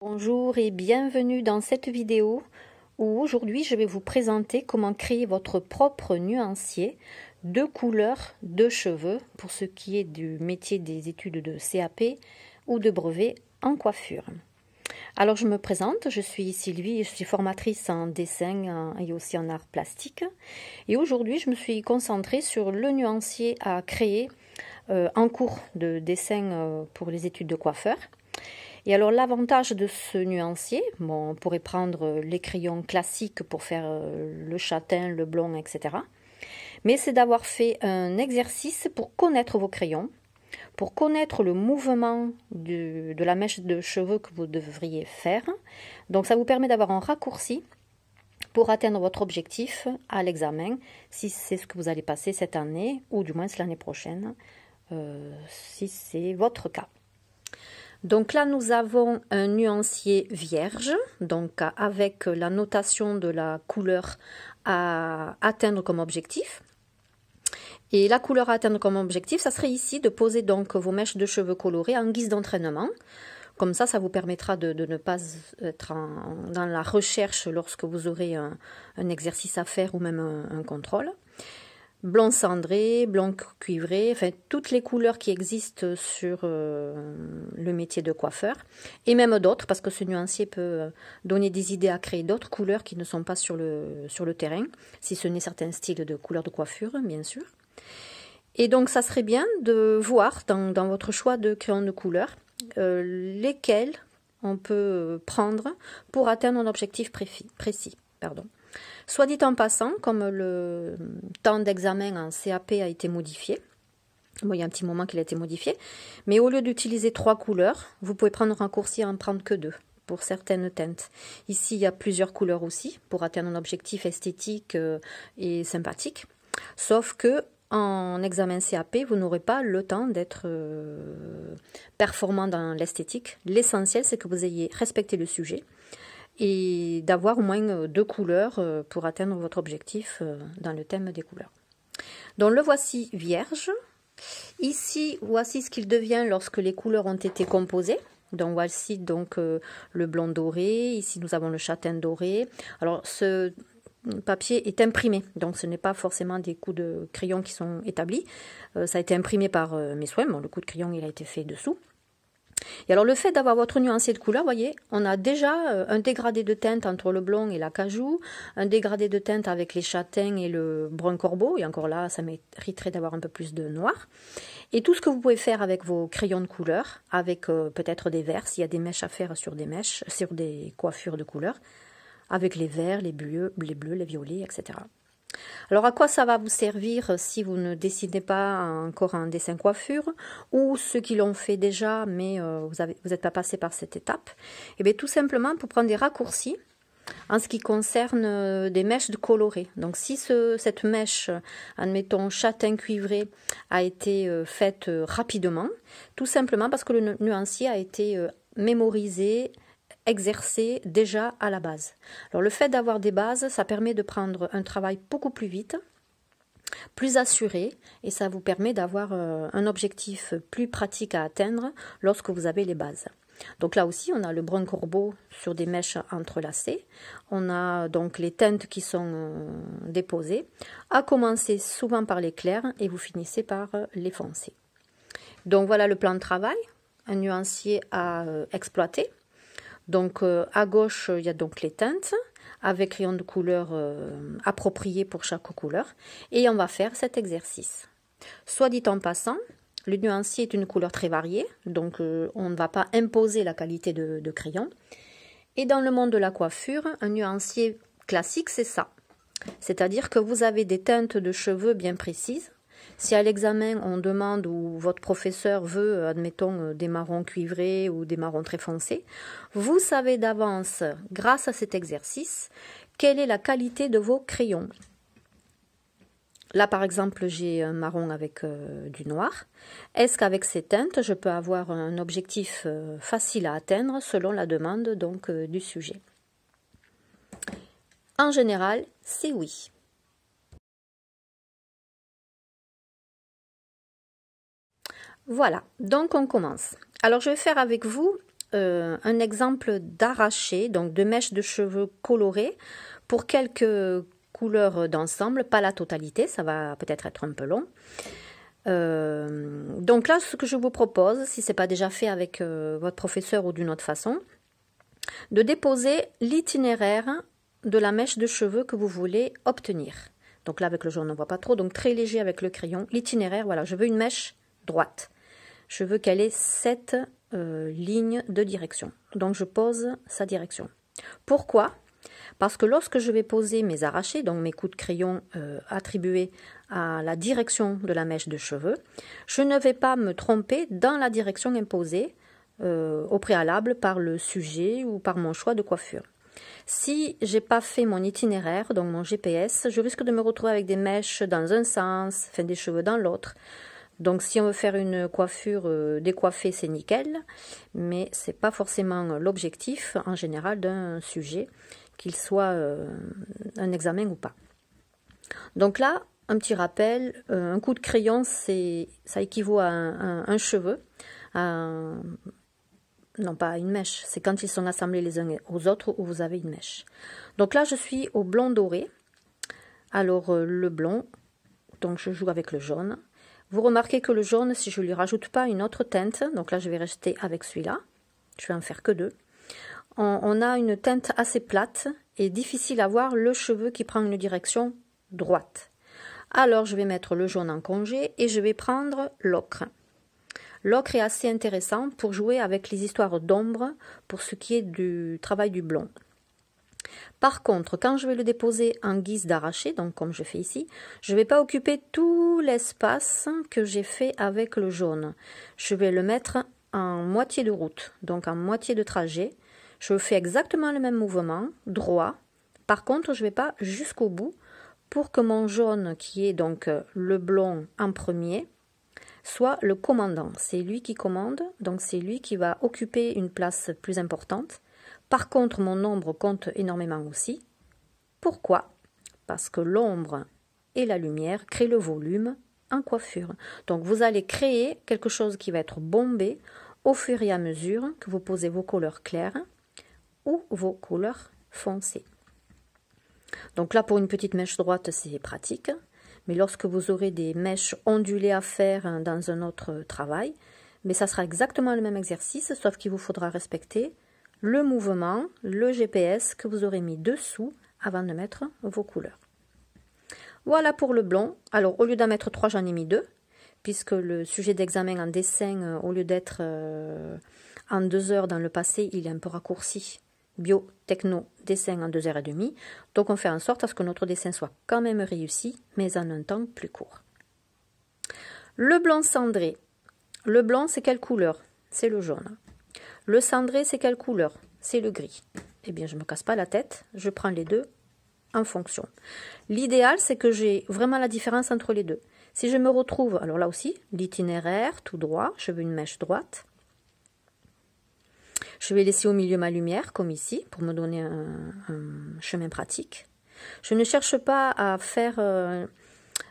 Bonjour et bienvenue dans cette vidéo où aujourd'hui je vais vous présenter comment créer votre propre nuancier de couleurs de cheveux pour ce qui est du métier des études de CAP ou de brevet en coiffure. Alors je me présente, je suis Sylvie, je suis formatrice en dessin et aussi en art plastique et aujourd'hui je me suis concentrée sur le nuancier à créer en cours de dessin pour les études de coiffeur. Et alors l'avantage de ce nuancier, bon, on pourrait prendre les crayons classiques pour faire le châtain, le blond, etc. Mais c'est d'avoir fait un exercice pour connaître vos crayons, pour connaître le mouvement de la mèche de cheveux que vous devriez faire. Donc ça vous permet d'avoir un raccourci pour atteindre votre objectif à l'examen, si c'est ce que vous allez passer cette année, ou du moins l'année prochaine, si c'est votre cas. Donc là, nous avons un nuancier vierge, donc avec la notation de la couleur à atteindre comme objectif. Et la couleur à atteindre comme objectif, ça serait ici de poser donc vos mèches de cheveux colorées en guise d'entraînement. Comme ça vous permettra de ne pas être dans la recherche lorsque vous aurez un exercice à faire ou même un contrôle. Blanc cendré, blanc cuivré, enfin toutes les couleurs qui existent sur le métier de coiffeur et même d'autres parce que ce nuancier peut donner des idées à créer d'autres couleurs qui ne sont pas sur le terrain, si ce n'est certains styles de couleurs de coiffure bien sûr. Et donc ça serait bien de voir dans votre choix de crayon de couleur lesquels on peut prendre pour atteindre un objectif précis. Soit dit en passant, comme le temps d'examen en CAP a été modifié, bon, il y a un petit moment qu'il a été modifié, mais au lieu d'utiliser 3 couleurs, vous pouvez prendre un raccourci et en prendre que 2 pour certaines teintes. Ici, il y a plusieurs couleurs aussi pour atteindre un objectif esthétique et sympathique, sauf que en examen CAP, vous n'aurez pas le temps d'être performant dans l'esthétique. L'essentiel, c'est que vous ayez respecté le sujet et d'avoir au moins 2 couleurs pour atteindre votre objectif dans le thème des couleurs. Donc le voici vierge. Ici, voici ce qu'il devient lorsque les couleurs ont été composées. Donc voici donc le blanc doré, ici nous avons le châtain doré. Alors ce papier est imprimé, donc ce n'est pas forcément des coups de crayon qui sont établis. Ça a été imprimé par mes soins, bon, le coup de crayon il a été fait dessous. Et alors le fait d'avoir votre nuancier de couleur, voyez, on a déjà un dégradé de teinte entre le blond et l'acajou, un dégradé de teinte avec les châtains et le brun corbeau, et encore là, ça mériterait d'avoir un peu plus de noir. Et tout ce que vous pouvez faire avec vos crayons de couleur, avec peut-être des verts, s'il y a des mèches à faire sur des coiffures de couleur, avec les verts, les bleus, les violets, etc. Alors à quoi ça va vous servir si vous ne dessinez pas encore un dessin coiffure ou ceux qui l'ont fait déjà mais vous n'êtes pas passé par cette étape? Et bien tout simplement pour prendre des raccourcis en ce qui concerne des mèches de colorées. Donc si cette mèche, admettons châtain cuivré, a été faite rapidement, tout simplement parce que le nuancier a été mémorisé, exercer déjà à la base. Alors le fait d'avoir des bases, ça permet de prendre un travail beaucoup plus vite, plus assuré, et ça vous permet d'avoir un objectif plus pratique à atteindre lorsque vous avez les bases. Donc là aussi, on a le brun corbeau sur des mèches entrelacées. On a donc les teintes qui sont déposées, à commencer souvent par les clairs et vous finissez par les foncés. Donc voilà le plan de travail, un nuancier à exploiter. Donc à gauche, il y a donc les teintes avec crayon de couleur approprié pour chaque couleur. Et on va faire cet exercice. Soit dit en passant, le nuancier est une couleur très variée, donc on ne va pas imposer la qualité de crayon. Et dans le monde de la coiffure, un nuancier classique, c'est ça. C'est-à-dire que vous avez des teintes de cheveux bien précises. Si à l'examen on demande ou votre professeur veut, admettons, des marrons cuivrés ou des marrons très foncés, vous savez d'avance, grâce à cet exercice, quelle est la qualité de vos crayons. Là par exemple j'ai un marron avec du noir. Est-ce qu'avec ces teintes je peux avoir un objectif facile à atteindre selon la demande donc du sujet? En général, c'est oui. Voilà, donc on commence. Alors je vais faire avec vous un exemple d'arraché, donc de mèches de cheveux colorées pour quelques couleurs d'ensemble, pas la totalité, ça va peut-être être un peu long. Donc là, ce que je vous propose, si ce n'est pas déjà fait avec votre professeur ou d'une autre façon, de déposer l'itinéraire de la mèche de cheveux que vous voulez obtenir. Donc là, avec le jaune, on ne voit pas trop, donc très léger avec le crayon. L'itinéraire, voilà, je veux une mèche droite. Je veux qu'elle ait 7 lignes de direction. Donc je pose sa direction. Pourquoi? Parce que lorsque je vais poser mes arrachés, donc mes coups de crayon attribués à la direction de la mèche de cheveux, je ne vais pas me tromper dans la direction imposée au préalable par le sujet ou par mon choix de coiffure. Si j'ai pas fait mon itinéraire, donc mon GPS, je risque de me retrouver avec des mèches dans un sens, enfin des cheveux dans l'autre. Donc si on veut faire une coiffure décoiffée, c'est nickel, mais c'est pas forcément l'objectif en général d'un sujet, qu'il soit un examen ou pas. Donc là, un petit rappel, un coup de crayon, ça équivaut à un cheveu, non pas à une mèche, c'est quand ils sont assemblés les uns aux autres où vous avez une mèche. Donc là, je suis au blond doré. Alors le blond, donc je joue avec le jaune. Vous remarquez que le jaune, si je ne lui rajoute pas une autre teinte, donc là je vais rester avec celui-là, je vais en faire que 2. On a une teinte assez plate et difficile à voir le cheveu qui prend une direction droite. Alors je vais mettre le jaune en congé et je vais prendre l'ocre. L'ocre est assez intéressant pour jouer avec les histoires d'ombre pour ce qui est du travail du blond. Par contre, quand je vais le déposer en guise d'arraché, donc comme je fais ici, je ne vais pas occuper tout l'espace que j'ai fait avec le jaune. Je vais le mettre en moitié de route, donc en moitié de trajet. Je fais exactement le même mouvement, droit. Par contre, je ne vais pas jusqu'au bout pour que mon jaune, qui est donc le blond en premier, soit le commandant. C'est lui qui commande, donc c'est lui qui va occuper une place plus importante. Par contre, mon ombre compte énormément aussi. Pourquoi? Parce que l'ombre et la lumière créent le volume en coiffure. Donc vous allez créer quelque chose qui va être bombé au fur et à mesure que vous posez vos couleurs claires ou vos couleurs foncées. Donc là, pour une petite mèche droite, c'est pratique. Mais lorsque vous aurez des mèches ondulées à faire dans un autre travail, mais ça sera exactement le même exercice, sauf qu'il vous faudra respecter le mouvement, le GPS que vous aurez mis dessous avant de mettre vos couleurs. Voilà pour le blond. Alors, au lieu d'en mettre 3, j'en ai mis 2, puisque le sujet d'examen en dessin, au lieu d'être en 2 heures dans le passé, il est un peu raccourci. Bio, techno, dessin en 2h30. Donc, on fait en sorte à ce que notre dessin soit quand même réussi, mais en un temps plus court. Le blanc cendré. Le blanc, c'est quelle couleur? C'est le jaune. Le cendré, c'est quelle couleur? C'est le gris. Eh bien, je ne me casse pas la tête, je prends les deux en fonction. L'idéal, c'est que j'ai vraiment la différence entre les deux. Si je me retrouve, alors là aussi, l'itinéraire, tout droit, je veux une mèche droite. Je vais laisser au milieu ma lumière, comme ici, pour me donner un chemin pratique. Je ne cherche pas à faire...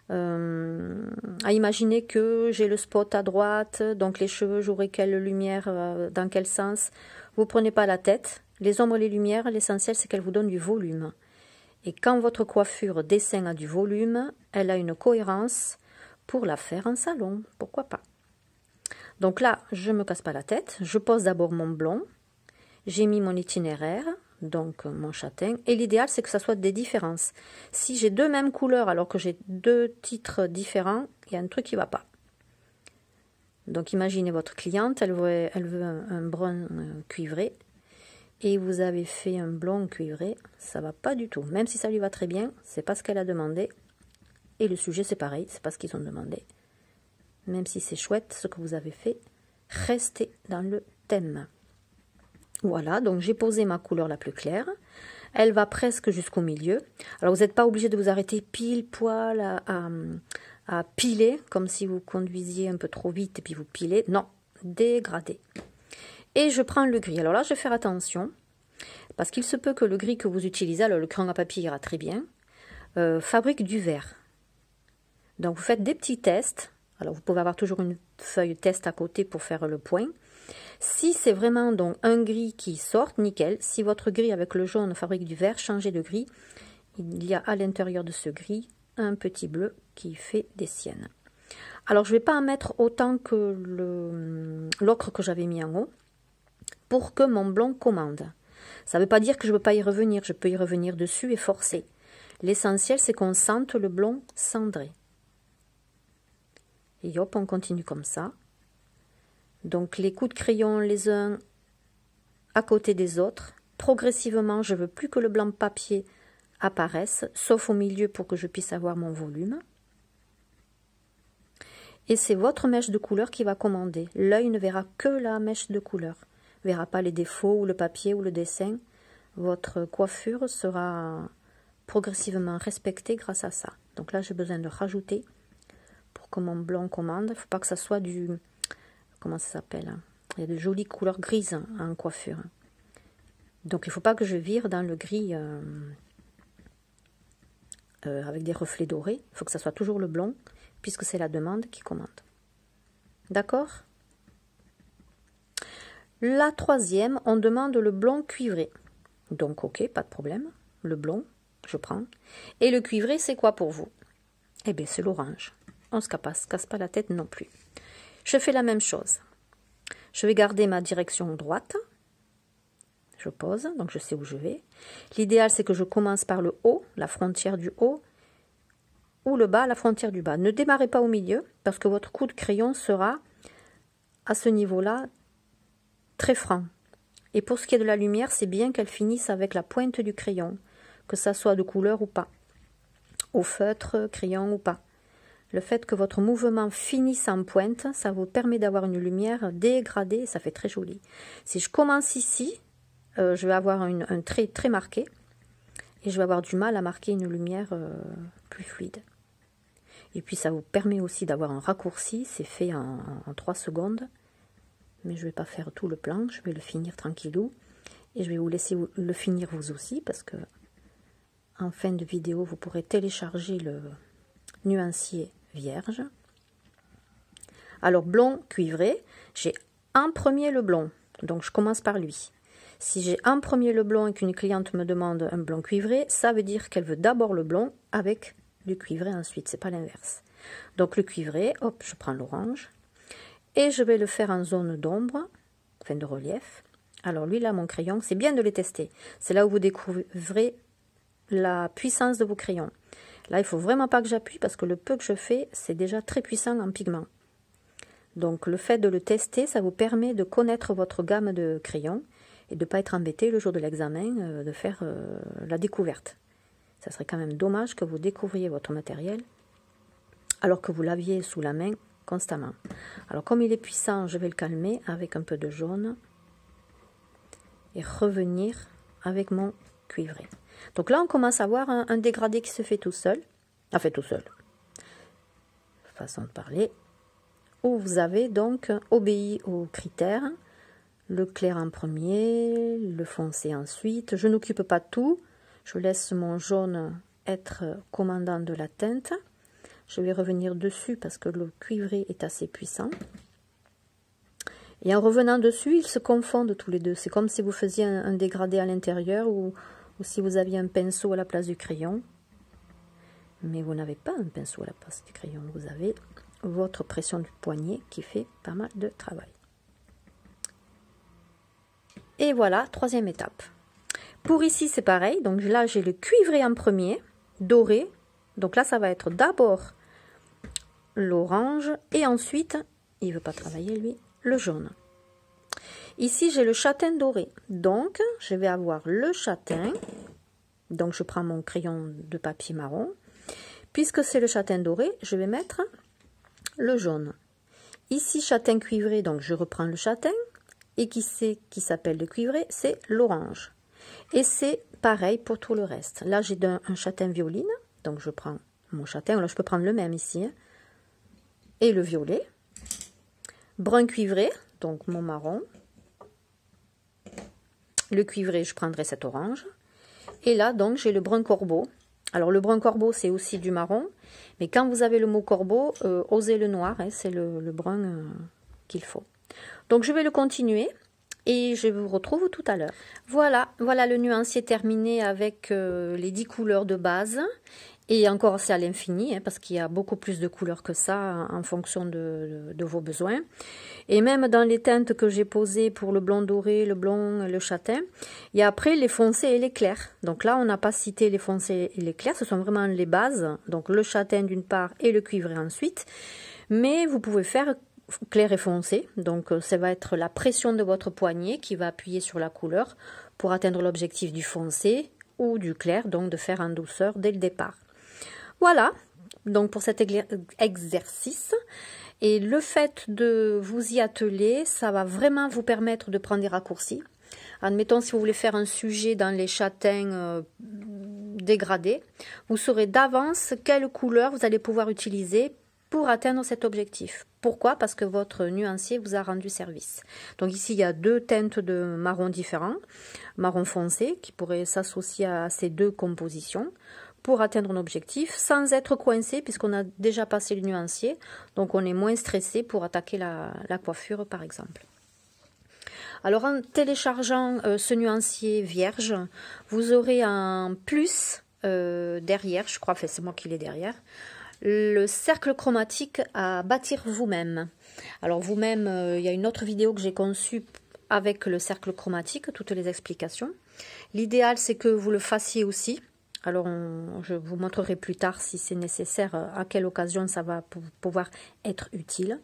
à imaginer que j'ai le spot à droite, donc les cheveux, j'aurai quelle lumière, dans quel sens. Vous ne prenez pas la tête. Les ombres et les lumières, l'essentiel, c'est qu'elles vous donnent du volume. Et quand votre coiffure dessin a du volume, elle a une cohérence pour la faire en salon. Pourquoi pas? Donc là, je ne me casse pas la tête. Je pose d'abord mon blond. J'ai mis mon itinéraire, donc mon châtain. Et l'idéal, c'est que ça soit des différences. Si j'ai 2 mêmes couleurs alors que j'ai 2 titres différents, il y a un truc qui ne va pas. Donc imaginez votre cliente, elle veut un brun cuivré. Et vous avez fait un blond cuivré, ça ne va pas du tout. Même si ça lui va très bien, c'est pas ce qu'elle a demandé. Et le sujet, c'est pareil, c'est pas ce qu'ils ont demandé. Même si c'est chouette ce que vous avez fait, restez dans le thème. Voilà, donc j'ai posé ma couleur la plus claire. Elle va presque jusqu'au milieu. Alors vous n'êtes pas obligé de vous arrêter pile poil à piler, comme si vous conduisiez un peu trop vite et puis vous pilez. Non, dégradé. Et je prends le gris. Alors là, je vais faire attention, parce qu'il se peut que le gris que vous utilisez, alors le crayon à papier ira très bien, fabrique du vert. Donc vous faites des petits tests Alors, vous pouvez avoir toujours une feuille test à côté pour faire le point. Si c'est vraiment donc un gris qui sort, nickel. Si votre gris avec le jaune fabrique du vert, changez de gris. Il y a à l'intérieur de ce gris un petit bleu qui fait des siennes. Alors, je ne vais pas en mettre autant que l'ocre que j'avais mis en haut pour que mon blond commande. Ça ne veut pas dire que je ne peux pas y revenir. Je peux y revenir dessus et forcer. L'essentiel, c'est qu'on sente le blond cendré. Et hop, on continue comme ça. Donc, les coups de crayon les uns à côté des autres. Progressivement, je ne veux plus que le blanc papier apparaisse, sauf au milieu pour que je puisse avoir mon volume. Et c'est votre mèche de couleur qui va commander. L'œil ne verra que la mèche de couleur. Ne verra pas les défauts ou le papier ou le dessin. Votre coiffure sera progressivement respectée grâce à ça. Donc là, j'ai besoin de rajouter pour que mon blanc commande. Il ne faut pas que ça soit du... Comment ça s'appelle? Il y a de jolies couleurs grises en coiffure. Donc il ne faut pas que je vire dans le gris avec des reflets dorés. Il faut que ça soit toujours le blond, puisque c'est la demande qui commande. D'accord? La troisième, on demande le blond cuivré. Donc ok, pas de problème. Le blond, je prends. Et le cuivré, c'est quoi pour vous? Eh bien, c'est l'orange. On ne se casse pas la tête non plus. Je fais la même chose. Je vais garder ma direction droite. Je pose, donc je sais où je vais. L'idéal, c'est que je commence par le haut, la frontière du haut, ou le bas, la frontière du bas. Ne démarrez pas au milieu, parce que votre coup de crayon sera à ce niveau-là très franc. Et pour ce qui est de la lumière, c'est bien qu'elle finisse avec la pointe du crayon, que ça soit de couleur ou pas, au feutre, crayon ou pas. Le fait que votre mouvement finisse en pointe, ça vous permet d'avoir une lumière dégradée, ça fait très joli. Si je commence ici, je vais avoir un trait très marqué, et je vais avoir du mal à marquer une lumière plus fluide. Et puis ça vous permet aussi d'avoir un raccourci, c'est fait en 3 secondes, mais je ne vais pas faire tout le plan, je vais le finir tranquillou, et je vais vous laisser le finir vous aussi, parce que en fin de vidéo, vous pourrez télécharger le nuancier vierge. Alors blond cuivré, j'ai en premier le blond, donc je commence par lui. Si j'ai en premier le blond et qu'une cliente me demande un blond cuivré, ça veut dire qu'elle veut d'abord le blond avec du cuivré ensuite, c'est pas l'inverse. Donc le cuivré, hop, je prends l'orange et je vais le faire en zone d'ombre, enfin de relief. Alors lui là, mon crayon, c'est bien de les tester. C'est là où vous découvrez la puissance de vos crayons. Là, il ne faut vraiment pas que j'appuie parce que le peu que je fais, c'est déjà très puissant en pigment. Donc, le fait de le tester, ça vous permet de connaître votre gamme de crayons et de ne pas être embêté le jour de l'examen de faire la découverte. Ça serait quand même dommage que vous découvriez votre matériel alors que vous l'aviez sous la main constamment. Alors, comme il est puissant, je vais le calmer avec un peu de jaune et revenir avec mon cuivré. Donc là, on commence à voir un dégradé qui se fait tout seul. Enfin, tout seul. Façon de parler. Où vous avez donc obéi aux critères. Le clair en premier, le foncé ensuite. Je n'occupe pas tout. Je laisse mon jaune être commandant de la teinte. Je vais revenir dessus parce que le cuivré est assez puissant. Et en revenant dessus, ils se confondent tous les deux. C'est comme si vous faisiez un dégradé à l'intérieur ou si vous aviez un pinceau à la place du crayon. Mais vous n'avez pas un pinceau à la place du crayon. Vous avez votre pression du poignet qui fait pas mal de travail. Et voilà, troisième étape. Pour ici, c'est pareil. Donc là, j'ai le cuivré en premier, doré. Donc là, ça va être d'abord l'orange et ensuite, il ne veut pas travailler lui, le jaune. Ici, j'ai le châtain doré. Donc, je vais avoir le châtain. Donc, je prends mon crayon de papier marron. Puisque c'est le châtain doré, je vais mettre le jaune. Ici, châtain cuivré, donc je reprends le châtain. Et qui s'appelle le cuivré, c'est l'orange. Et c'est pareil pour tout le reste. Là, j'ai un châtain violine. Donc, je prends mon châtain. Alors, je peux prendre le même ici. Hein, et le violet. Brun cuivré, donc mon marron. Le cuivré, je prendrai cet orange. Et là, donc, j'ai le brun corbeau. Alors le brun corbeau, c'est aussi du marron, mais quand vous avez le mot corbeau, osez le noir, hein, c'est le brun qu'il faut. Donc je vais le continuer et je vous retrouve tout à l'heure. Voilà le nuancier terminé avec les 10 couleurs de base. Et encore, c'est à l'infini, hein, parce qu'il y a beaucoup plus de couleurs que ça en fonction de vos besoins. Et même dans les teintes que j'ai posées pour le blond doré, le blond, le châtain, il y a après les foncés et les clairs. Donc là, on n'a pas cité les foncés et les clairs, ce sont vraiment les bases. Donc le châtain d'une part et le cuivré ensuite. Mais vous pouvez faire clair et foncé. Donc ça va être la pression de votre poignet qui va appuyer sur la couleur pour atteindre l'objectif du foncé ou du clair, donc de faire en douceur dès le départ. Voilà, donc pour cet exercice, et le fait de vous y atteler, ça va vraiment vous permettre de prendre des raccourcis. Admettons, si vous voulez faire un sujet dans les châtains dégradés, vous saurez d'avance quelle couleur vous allez pouvoir utiliser pour atteindre cet objectif. Pourquoi? Parce que votre nuancier vous a rendu service. Donc ici, il y a 2 teintes de marron différents, marron foncé, qui pourraient s'associer à ces 2 compositions pour atteindre un objectif sans être coincé puisqu'on a déjà passé le nuancier, donc on est moins stressé pour attaquer la coiffure par exemple. Alors en téléchargeant ce nuancier vierge, vous aurez un plus derrière, je crois, enfin c'est moi qui l'ai derrière, le cercle chromatique à bâtir vous-même. Alors vous-même, il y a une autre vidéo que j'ai conçue avec le cercle chromatique, toutes les explications. L'idéal c'est que vous le fassiez aussi. Alors, je vous montrerai plus tard si c'est nécessaire, à quelle occasion ça va pouvoir être utile.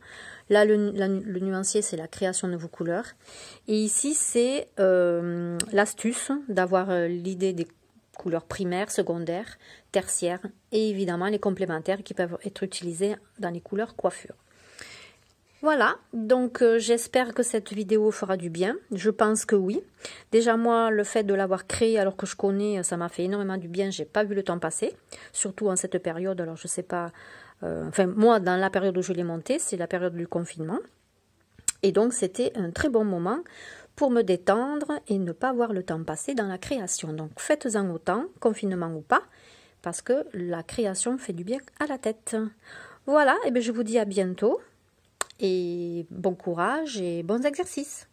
Là, le nuancier, c'est la création de vos couleurs. Et ici, c'est l'astuce d'avoir l'idée des couleurs primaires, secondaires, tertiaires et évidemment les complémentaires qui peuvent être utilisés dans les couleurs coiffure. Voilà, donc j'espère que cette vidéo fera du bien. Je pense que oui. Déjà moi, le fait de l'avoir créé alors que je connais, ça m'a fait énormément du bien. J'ai pas vu le temps passer, surtout en cette période. Alors je sais pas, enfin moi dans la période où je l'ai monté, c'est la période du confinement. Et donc c'était un très bon moment pour me détendre et ne pas voir le temps passer dans la création. Donc faites-en autant, confinement ou pas, parce que la création fait du bien à la tête. Voilà, et bien je vous dis à bientôt. Et bon courage et bons exercices.